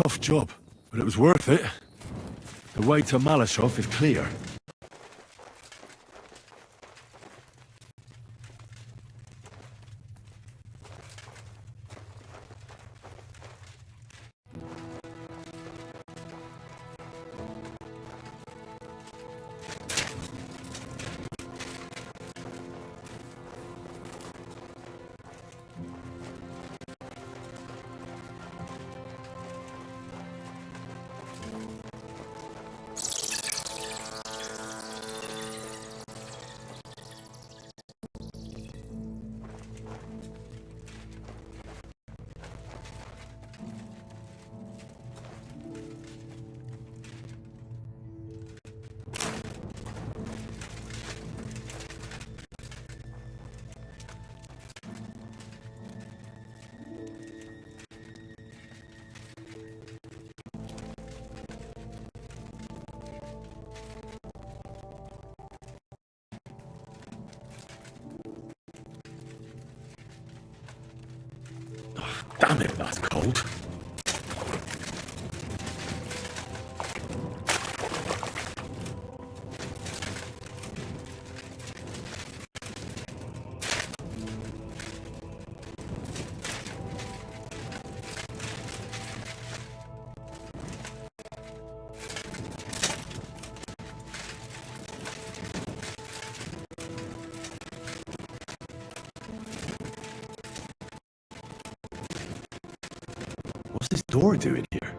Tough job, but it was worth it. The way to Malashov is clear. Damn it, that's cold. What's this door doing here?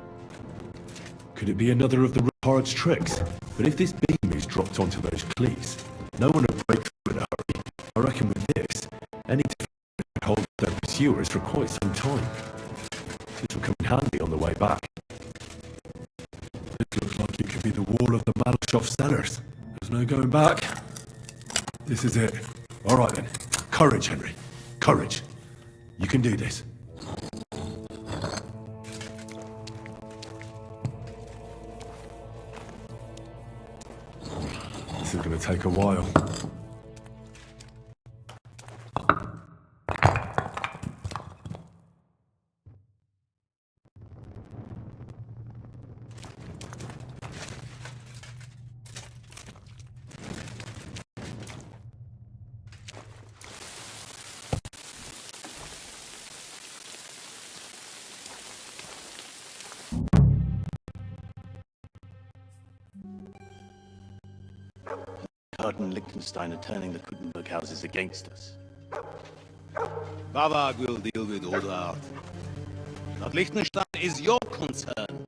Could it be another of the retard's tricks? But if this beam is dropped onto those cleats, no one will break through in a hurry. I reckon with this, any defender could hold their pursuers for quite some time. This will come in handy on the way back. This looks like it could be the wall of the Malashov cellars. There's no going back. This is it. All right then. Courage, Henry. Courage. You can do this. This is going to take a while. And Liechtenstein are turning the Kuttenberg houses against us. Bavag will deal with Odrart. But Liechtenstein is your concern.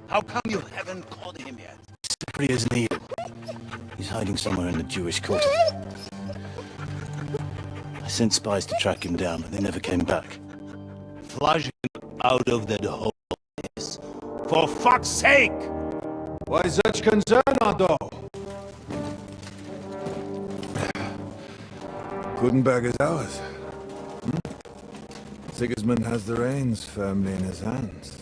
How come you haven't caught him yet? Slippery as an eel. He's hiding somewhere in the Jewish quarter. I sent spies to track him down, but they never came back. Flush him out of that hole, yes. For fuck's sake! Why such concern, Otto? Gutenberg is ours. Sigismund has the reins firmly in his hands.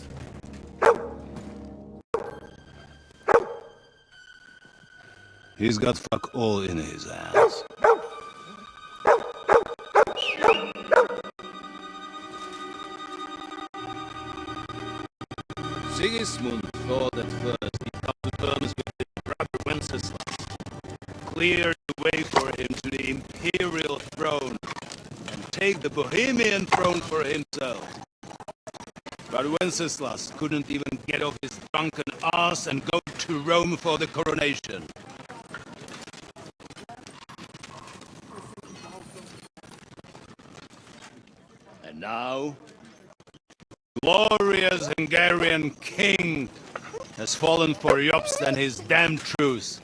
He's got fuck all in his hands. Sigismund thought at first he'd come to terms with his brother Wenceslas, clear the way for him to the imperial throne, and take the Bohemian throne for himself. But Wenceslas couldn't even get off his drunken ass and go to Rome for the coronation. And now, glorious Hungarian king has fallen for Jobst and his damned truce.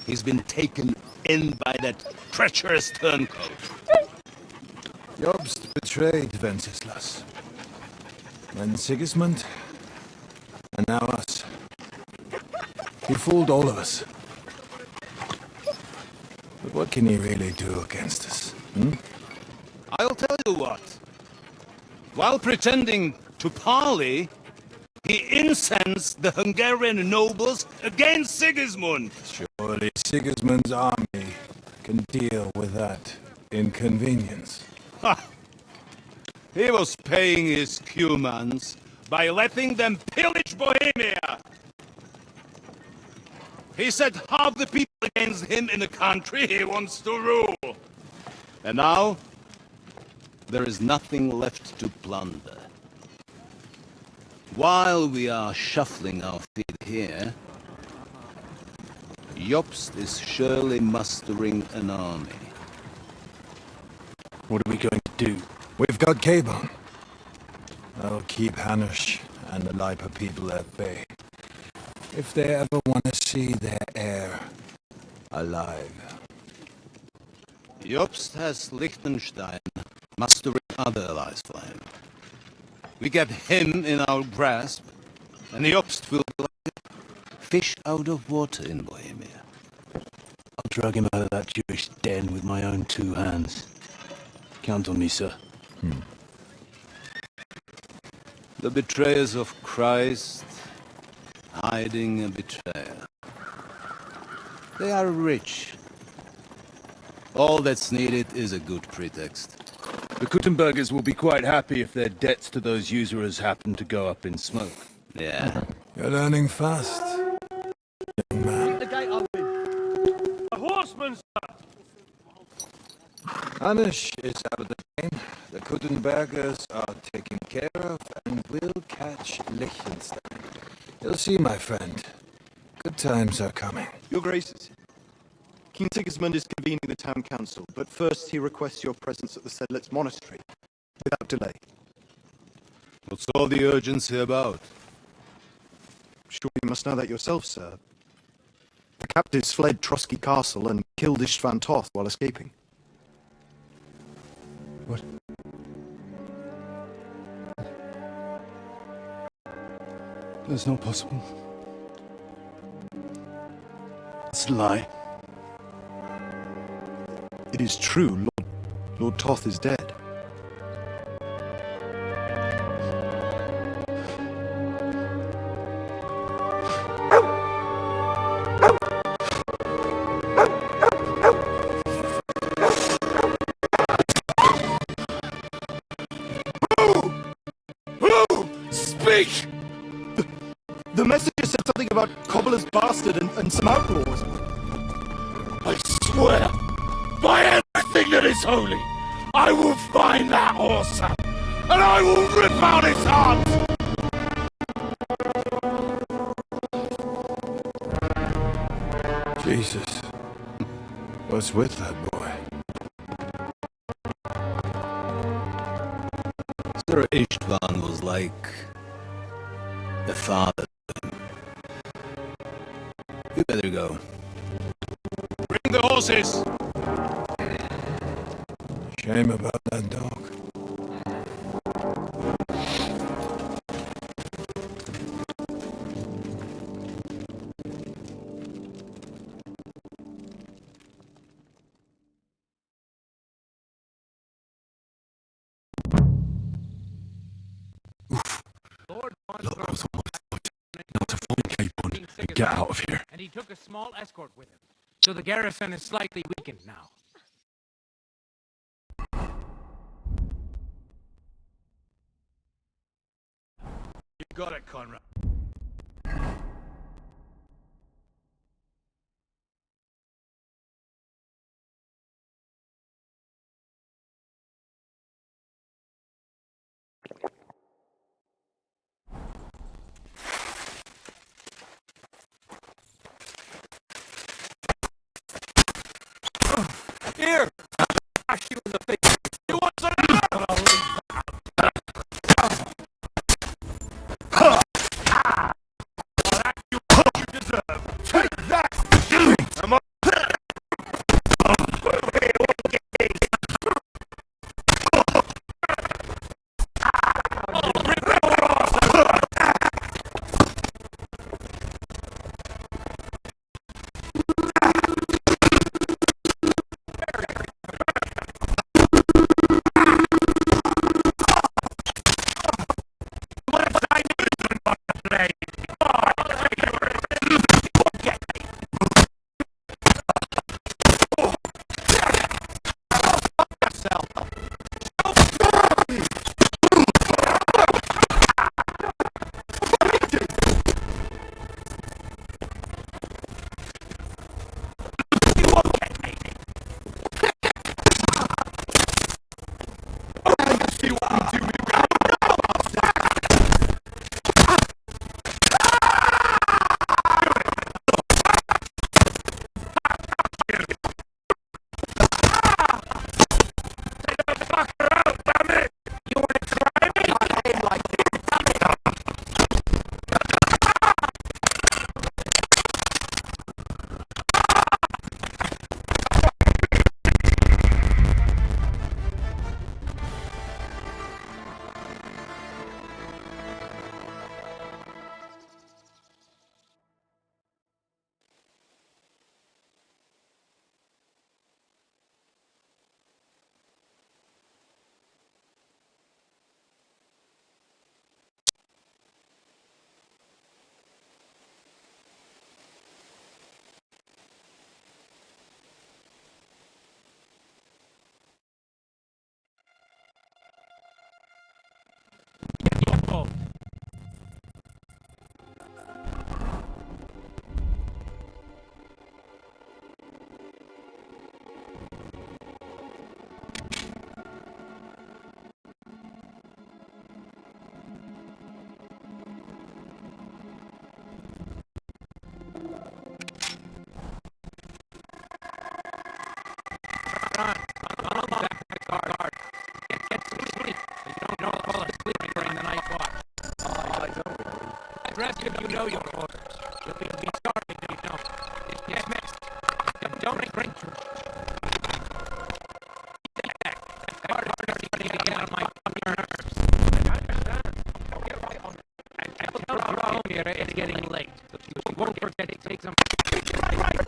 He's been taken in by that treacherous turncoat. Jobst betrayed Wenceslas. Then Sigismund, and now us. He fooled all of us. But what can he really do against us? I'll tell you what. While pretending to parley, he incensed the Hungarian nobles against Sigismund. Surely Sigismund's army can deal with that inconvenience. Ha! He was paying his cumans by letting them pillage Bohemia. He set half the people against him in the country he wants to rule. And now, there is nothing left to plunder. While we are shuffling our feet here, Jobst is surely mustering an army. What are we going to do? We've got Cabon. I'll keep Hanush and the Lipa people at bay. If they ever want to see their heir alive. Jobst has Liechtenstein mustering other allies for him. We get him in our grasp, and Jobst will be like fish out of water in Bohemia. I'll drag him out of that Jewish den with my own 2 hands. Count on me, sir. The betrayers of Christ, hiding a betrayer. They are rich. All that's needed is a good pretext. The Kuttenbergers will be quite happy if their debts to those usurers happen to go up in smoke. Yeah. You're learning fast, young man. A horseman, sir! Hanush is out of the game. The Kuttenbergers are taken care of and will catch Liechtenstein. You'll see, my friend. Good times are coming. Your Graces, King Sigismund is convening the town council, but first he requests your presence at the Sedlitz monastery, without delay. What's all the urgency about? Sure you must know that yourself, sir. The captives fled Trotsky Castle and killed Istvan Toth while escaping. What? That's not possible. It's a lie. It is true, Lord Toth is dead. Speak! The messenger said something about Cobbler's bastard and some outlaws. I swear, by everything that is holy, I will find that horse and I will rip out his heart! Jesus. What's with that boy? Sir Istvan was like a father to him. You better go. Bring the horses! Shame about that dog. Look, I was on my foot. Now to find Capon and get out of here. And he took a small escort with him. So the garrison is slightly weakened now. You got it, Conrad. Here! Bash you in the face! You want some? rest of you know your orders. You'll be sorry if you don't. Dismissed. Don't bring to get on my nerves. I understand. Get right on. And tell Romira it's getting late. So she won't forget to take some. Right.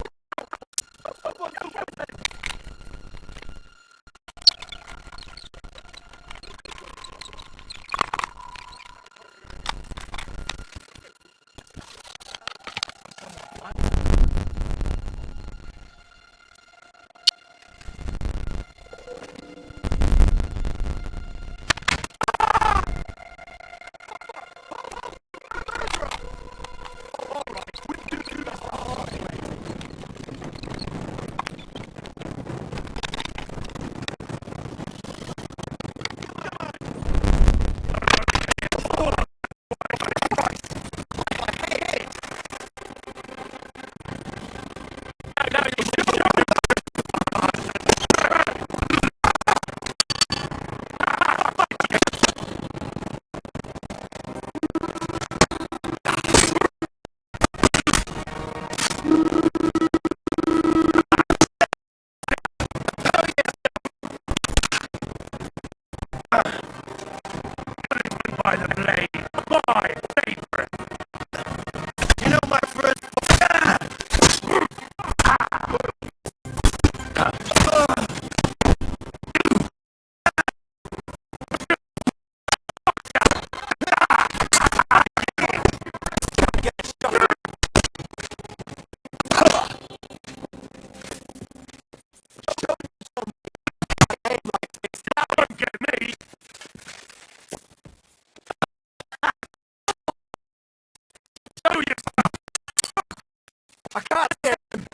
By the blade, my favorite. You know my first. Don't get me. Show yourself. I can't get him.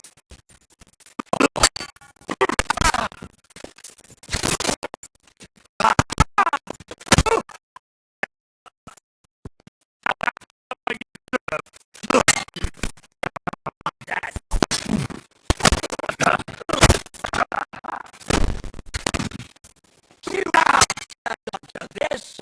This.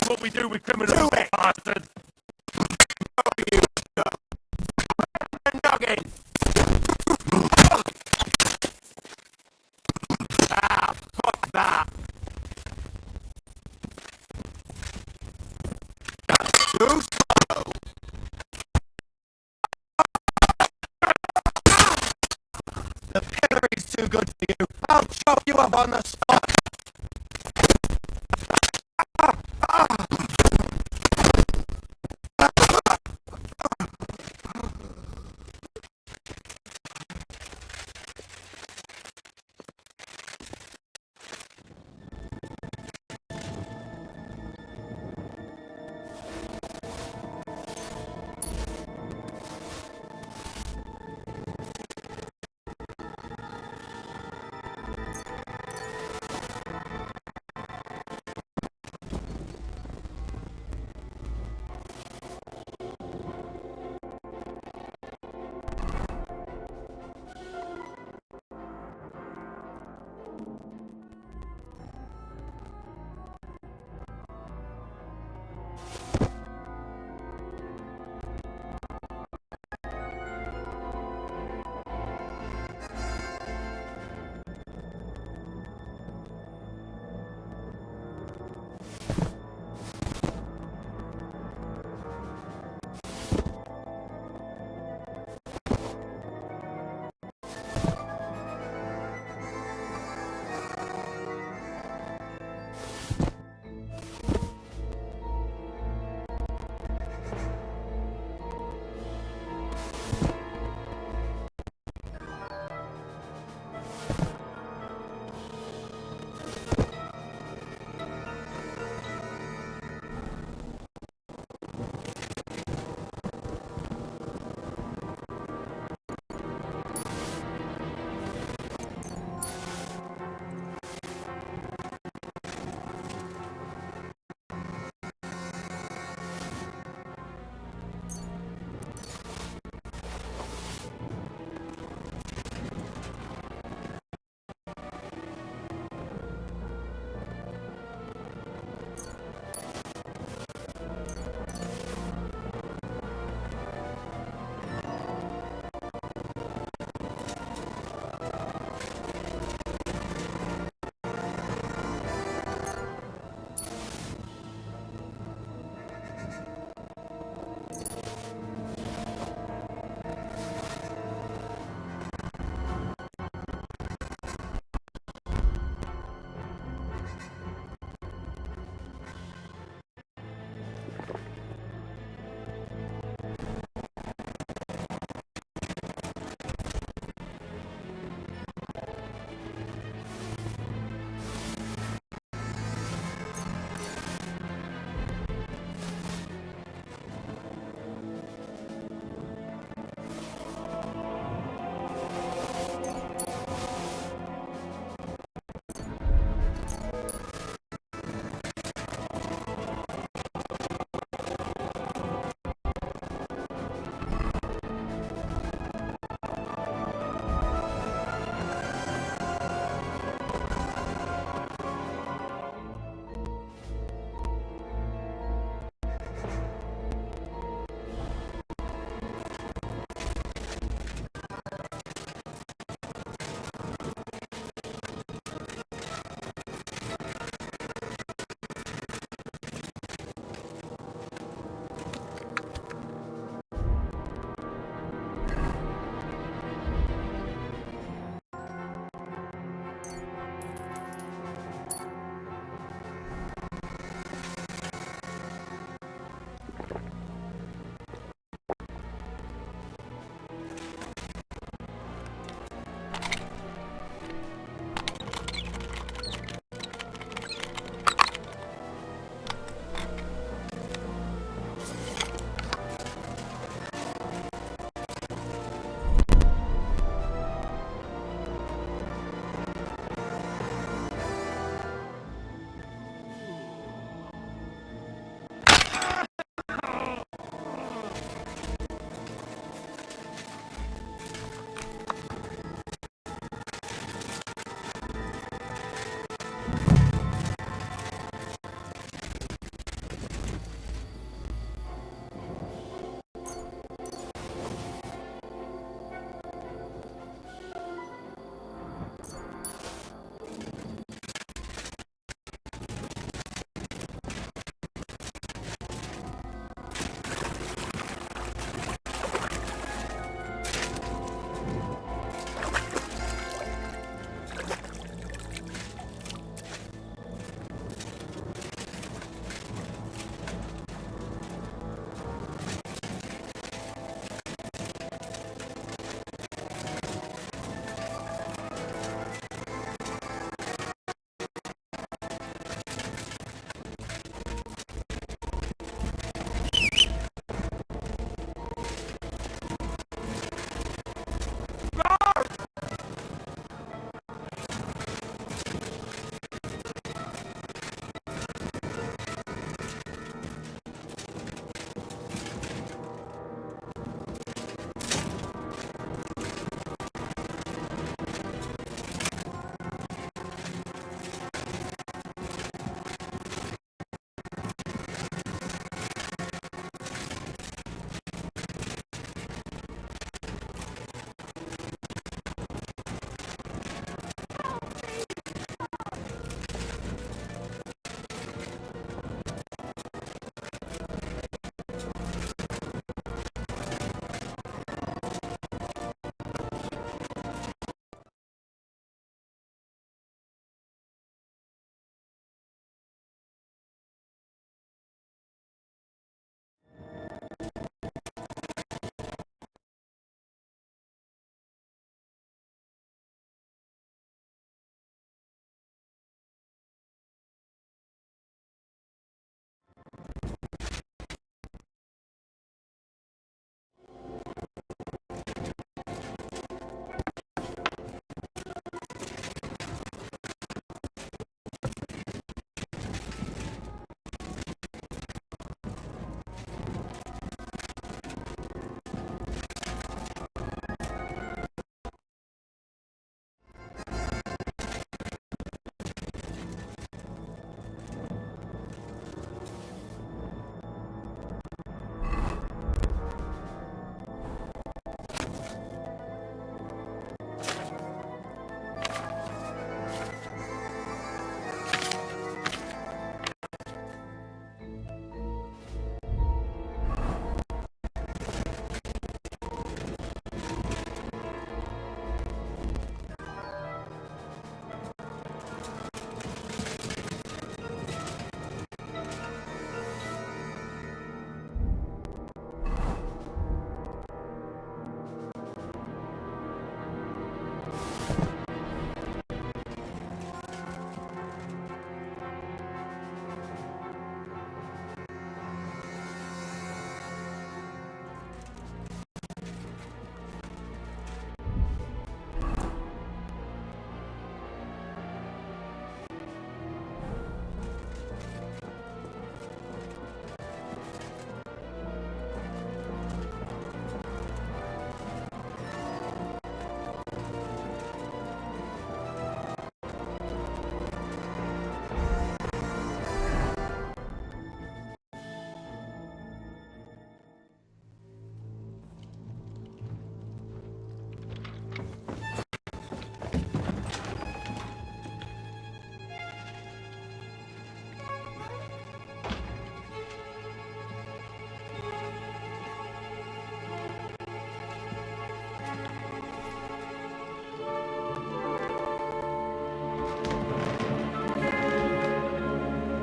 What we do with criminals, bastard. Noggin. Fuck that. Too slow. The pillory's too good for you. I'll chop you up on the spot.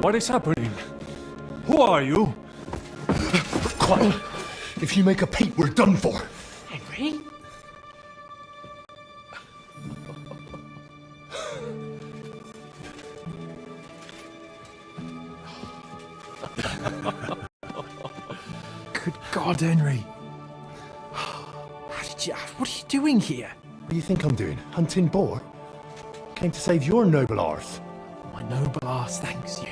What is happening? Who are you? Quiet. If you make a peep, we're done for. Henry? Good God, Henry. What are you doing here? What do you think I'm doing? Hunting boar? Came to save your noble arse. My noble ass thanks you.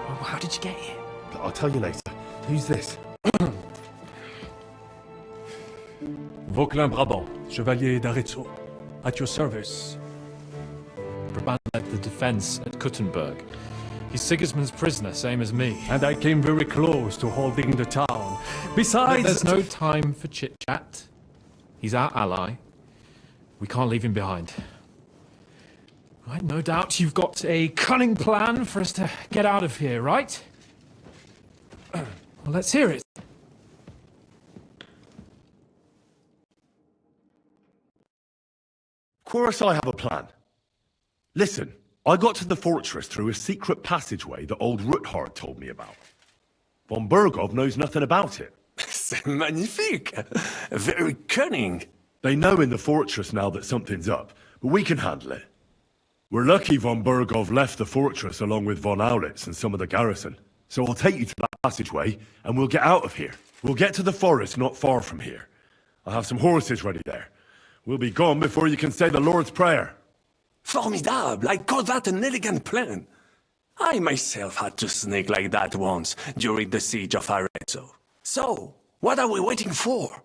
Well, how did you get here? I'll tell you later. Who's this? Vauquelin Brabant, Chevalier d'Arezzo. At your service. Brabant led the defense at Kuttenberg. He's Sigismund's prisoner, same as me. And I came very close to holding the town. Besides... There's no time for chit-chat. He's our ally. We can't leave him behind. Right, no doubt you've got a cunning plan for us to get out of here, right? Well, let's hear it. Of course I have a plan. Listen, I got to the fortress through a secret passageway that old Ruthard told me about. Von Bergov knows nothing about it. C'est magnifique! Very cunning. They know in the fortress now that something's up, but we can handle it. We're lucky von Bergov left the fortress along with von Aulitz and some of the garrison. So I'll take you to that passageway, and we'll get out of here. We'll get to the forest not far from here. I'll have some horses ready there. We'll be gone before you can say the Lord's Prayer. Formidable! I call that an elegant plan. I myself had to sneak like that once during the siege of Arezzo. So, what are we waiting for?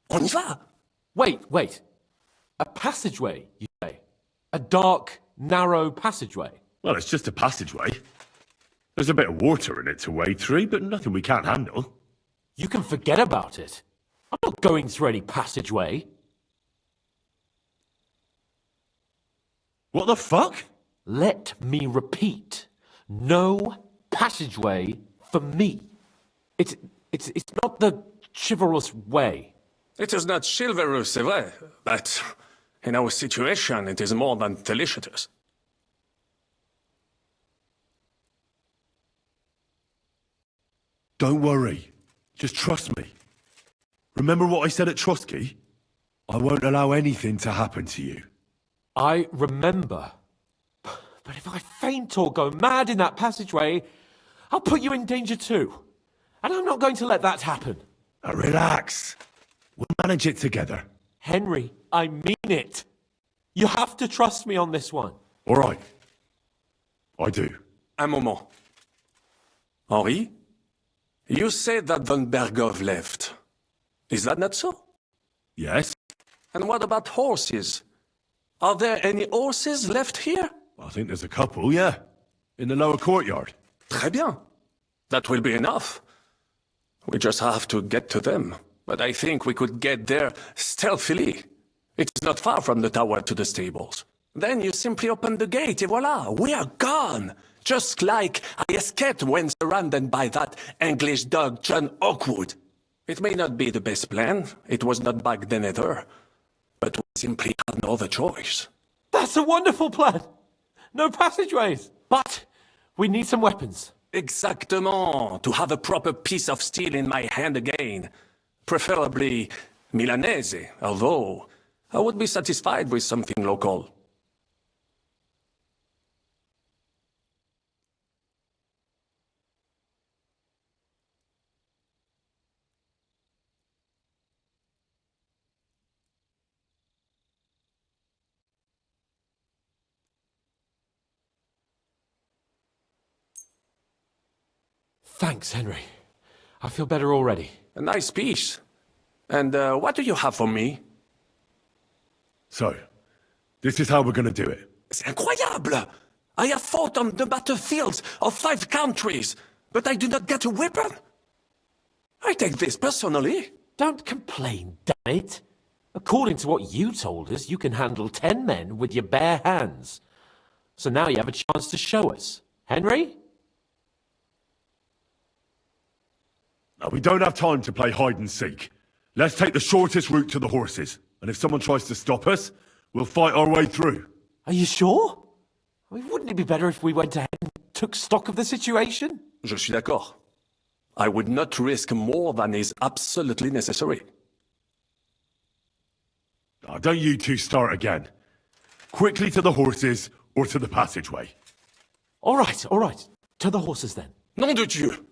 On y va! Wait. A passageway, you say? A dark, narrow passageway? Well, it's just a passageway. There's a bit of water in it to wade through, but nothing we can't handle. You can forget about it. I'm not going through any passageway. What the fuck? Let me repeat. No passageway for me. It's not the chivalrous way. It is not chivalrous, c'est vrai, but in our situation it is more than delicious. Don't worry. Just trust me. Remember what I said at Trotsky? I won't allow anything to happen to you. I remember. But if I faint or go mad in that passageway, I'll put you in danger too. And I'm not going to let that happen. Now relax. We'll manage it together. Henry, I mean it. You have to trust me on this one. All right. I do. Un moment. Henri? You said that von Bergov left. Is that not so? Yes? And what about horses? Are there any horses left here? I think there's a couple, yeah. In the lower courtyard. Très bien. That will be enough. We just have to get to them. But I think we could get there stealthily. It's not far from the tower to the stables. Then you simply open the gate, et voila, we are gone! Just like I escaped when surrounded by that English dog John Oakwood. It may not be the best plan, it was not back then either, but we simply had no other choice. That's a wonderful plan! No passageways! But we need some weapons. Exactement, to have a proper piece of steel in my hand again. Preferably Milanese, although I would be satisfied with something local. Thanks, Henry. I feel better already. A nice piece. And what do you have for me? So, this is how we're gonna do it. C'est incroyable! I have fought on the battlefields of 5 countries, but I do not get a weapon. I take this personally. Don't complain, damn it. According to what you told us, you can handle 10 men with your bare hands. So now you have a chance to show us. Henry? Now, we don't have time to play hide and seek. Let's take the shortest route to the horses. And if someone tries to stop us, we'll fight our way through. Are you sure? I mean, wouldn't it be better if we went ahead and took stock of the situation? Je suis d'accord. I would not risk more than is absolutely necessary. Oh, don't you two start again. Quickly to the horses or to the passageway. All right. To the horses then. Nom de Dieu!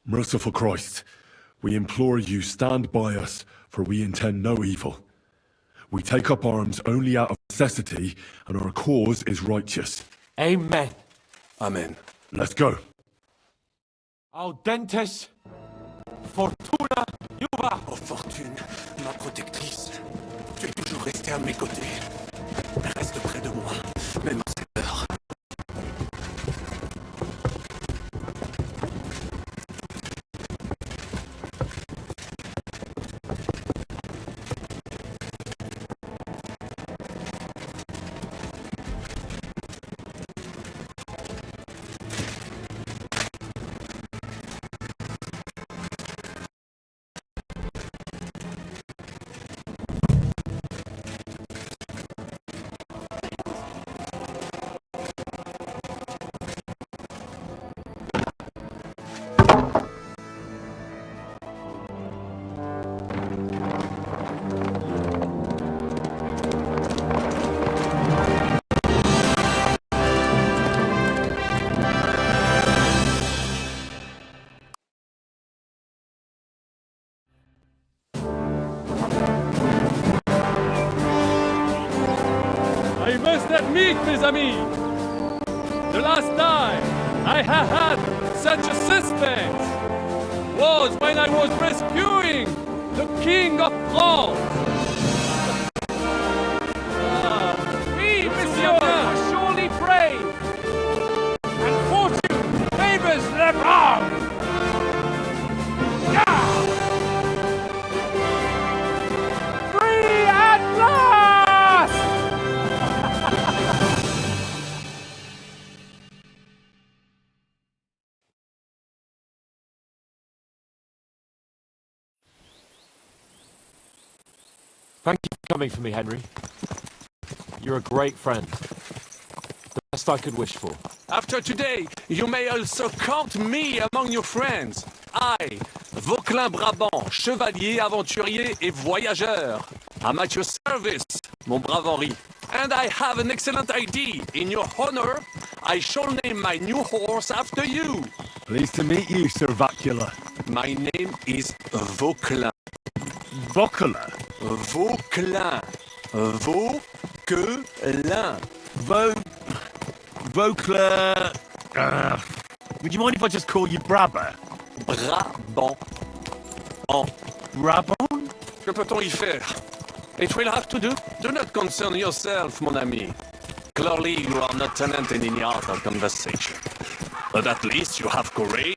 Merciful Christ, we implore you, stand by us, for we intend no evil. We take up arms only out of necessity, and our cause is righteous. Amen. Amen. Let's go. Audentes, fortuna juva. Oh Fortune, ma protectrice, tu es toujours restée à mes côtés. Reste près de moi, même à cette heure. I must admit, mes amis, the last time I have had such a suspense was when I was rescuing the King of France. Oui, monsieur, are surely brave, and fortune favors the brave. Free at last! Thank you for coming for me, Henry. You're a great friend. The best I could wish for. After today, you may also count me among your friends. I, Vauquelin Brabant, chevalier, aventurier et voyageur. I'm at your service, mon brave Henri. And I have an excellent idea. In your honor, I shall name my new horse after you. Pleased to meet you, Sir Vacula. My name is Vauquelin. Vacula? Vauquelin. Vauquelin. Vauquelin. Would you mind if I just call you Brabber? Brabant. Brabant? Que peut-on y faire? It will have to do. Do not concern yourself, mon ami. Clearly, you are not tenant in any art of conversation. But at least you have courage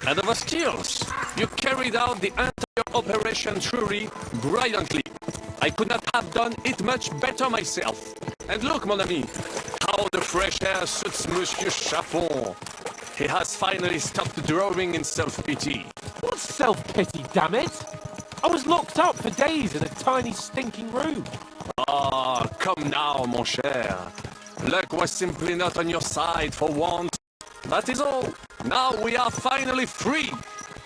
and of skills. You carried out the entire operation truly brilliantly. I could not have done it much better myself. And look, mon ami, how the fresh air suits Monsieur Chapon. He has finally stopped drawing in self-pity. What self-pity, damn it? I was locked up for days in a tiny stinking room. Ah, come now, mon cher. Luck was simply not on your side for once. That is all. Now we are finally free.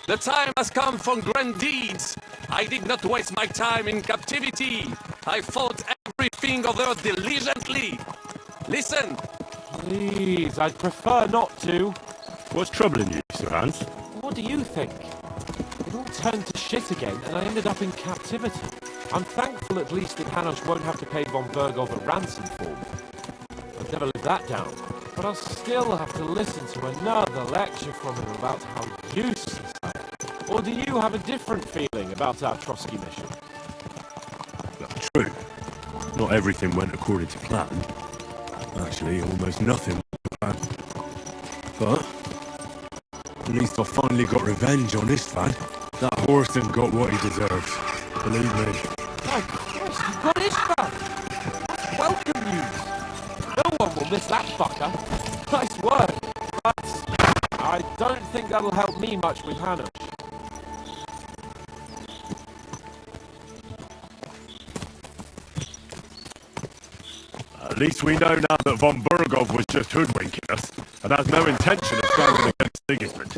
The time has come for grand deeds. I did not waste my time in captivity. I fought everything over diligently. Listen. Please, I'd prefer not to. What's troubling you, Sir Hans? What do you think? It all turned to shit again, and I ended up in captivity. I'm thankful at least that Hanush won't have to pay von Bergov a ransom for me. I'd never live that down, but I'll still have to listen to another lecture from him about how useless I am. Or do you have a different feeling about our Trotsky mission? True. Not everything went according to plan. Actually, almost nothing went to plan. But at least I finally got revenge on Istvan. That horse got what he deserves. Believe me. My Christ, you got Ishbal! That's welcome news! No one will miss that fucker. Nice work, but I don't think that'll help me much with Hanush. At least we know now that von Burgov was just hoodwinking us, and has no intention of standing against Sigismund.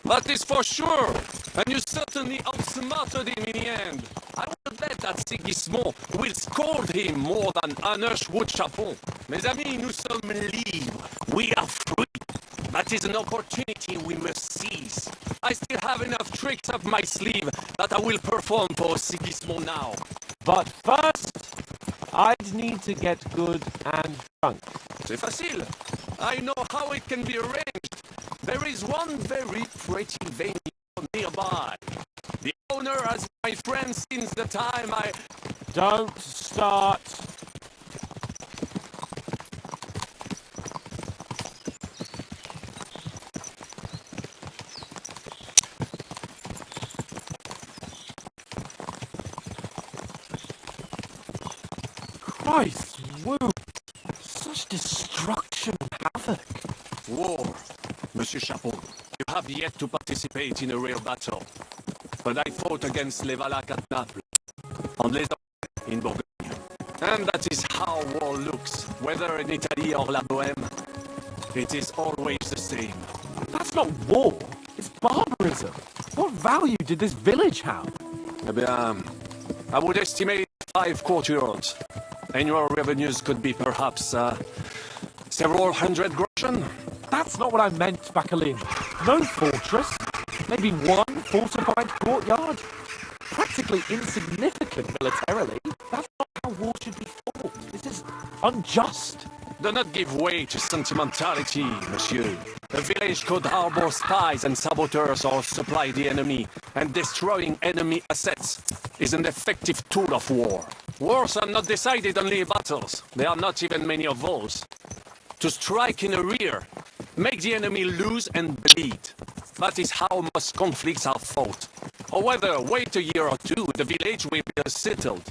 That is for sure, and you certainly outsmarted him in the end. I would bet that Sigismund will scold him more than Hanush would Chapon. Mes amis, nous sommes libres. We are free. That is an opportunity we must seize. I still have enough tricks up my sleeve that I will perform for Sigismund now. But first, I'd need to get good and drunk. C'est facile. I know how it can be arranged. There is one very pretty venue nearby. The owner has been my friend since the time I... Don't start. Christ, woo! Such destruction and havoc. War, Monsieur Chapon. You have yet to participate in a real battle. But I fought against les Valaques at Naples, and les Anglais in Bourgogne. And that is how war looks, whether in Italy or La Bohème. It is always the same. That's not war. It's barbarism. What value did this village have? Eh bien, I would estimate 5 courtyards. Annual revenues could be perhaps several hundred groschen. That's not what I meant, Bakalin. No fortress. Maybe one fortified courtyard. Practically insignificant militarily. That's not how war should be fought. This is unjust. Do not give way to sentimentality, monsieur. A village could harbor spies and saboteurs or supply the enemy, and destroying enemy assets is an effective tool of war. Wars are not decided only in battles. There are not even many of those. To strike in the rear, make the enemy lose and bleed. That is how most conflicts are fought. However, wait a year or two, the village will be settled.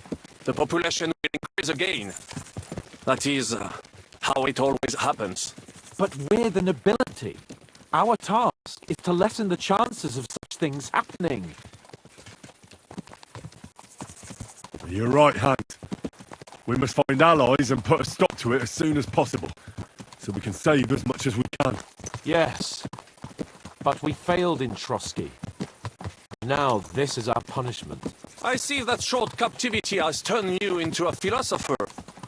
The population will increase again. That is how it always happens. But we're the nobility. Our task is to lessen the chances of such things happening. You're right, Hans. We must find allies and put a stop to it as soon as possible, so we can save as much as we can. Yes, but we failed in Trotsky. Now this is our punishment. I see that short captivity has turned you into a philosopher,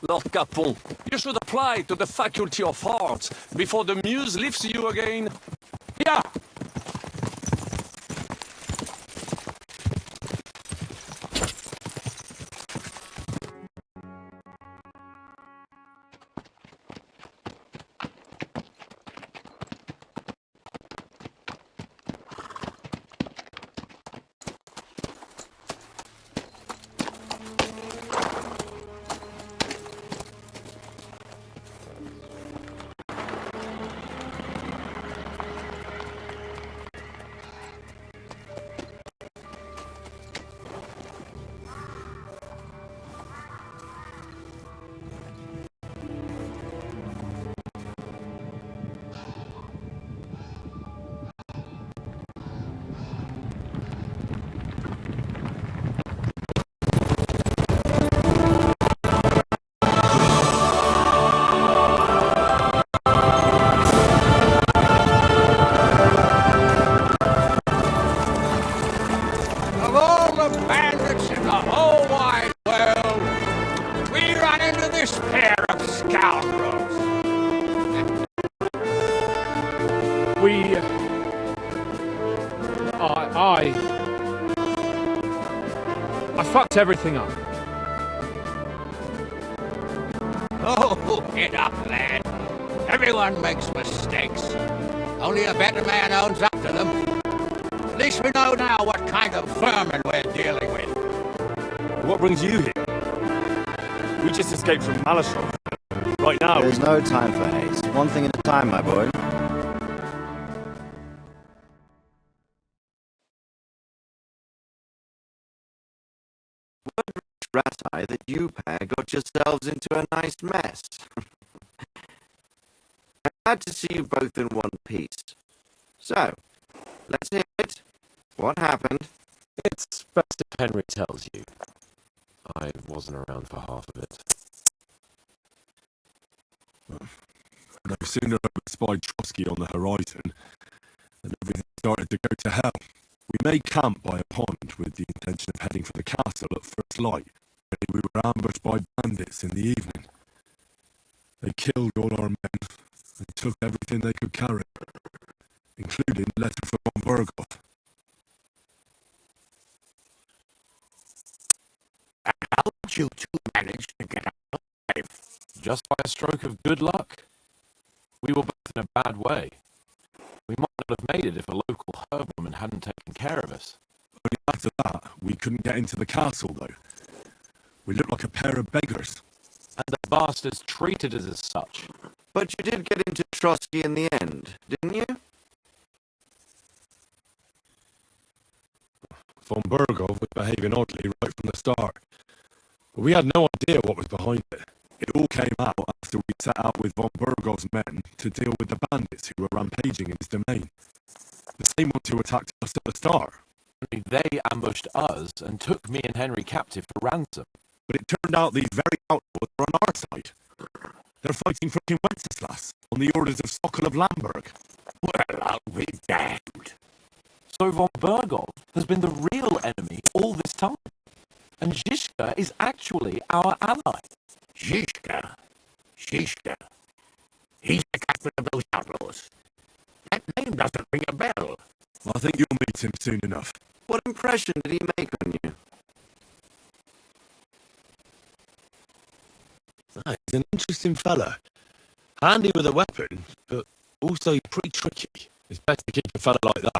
Lord Capon. You should apply to the Faculty of Arts before the muse lifts you again. Yeah! I fucked everything up. Oh, get up, lad. Everyone makes mistakes. Only a better man owns up to them. At least we know now what kind of vermin we're dealing with. What brings you here? We just escaped from Malashov. Right now, there's no time for haste. One thing at a time, my boy. Rat-eye that you pair got yourselves into a nice mess. I'm glad to see you both in one piece. So, let's hear it. What happened? It's best if Henry tells you. I wasn't around for half of it. No sooner had we spied Trotsky on the horizon than everything started to go to hell. We made camp by a pond with the intention of heading for the castle at first light. But we were ambushed by bandits in the evening. They killed all our men and took everything they could carry, including a letter from von Berghoff. How did you two manage to get out alive? Just by a stroke of good luck. We were both in a bad way. We might not have made it if a local herbwoman hadn't taken care of us. Only after that, we couldn't get into the castle, though. We looked like a pair of beggars. And the bastards treated us as such. But you did get into Trotsky in the end, didn't you? Von Berghoff was behaving oddly right from the start. But we had no idea what was behind it. It all came out after we set out with von Berghoff's men to deal with the bandits who were rampaging in his domain. The same ones who attacked us at the start. Only they ambushed us and took me and Henry captive for ransom. But it turned out these very outlaws were on our side. They're fighting for King Wenceslas on the orders of Sokol of Lamberg. Well, I'll be damned. So von Berghoff has been the real enemy all this time. And Zizka is actually our ally. Zizka? He's the captain of those outlaws. That name doesn't ring a bell. I think you'll meet him soon enough. What impression did he make on you? He's an interesting fella. Handy with a weapon, but also pretty tricky. It's best to keep a fella like that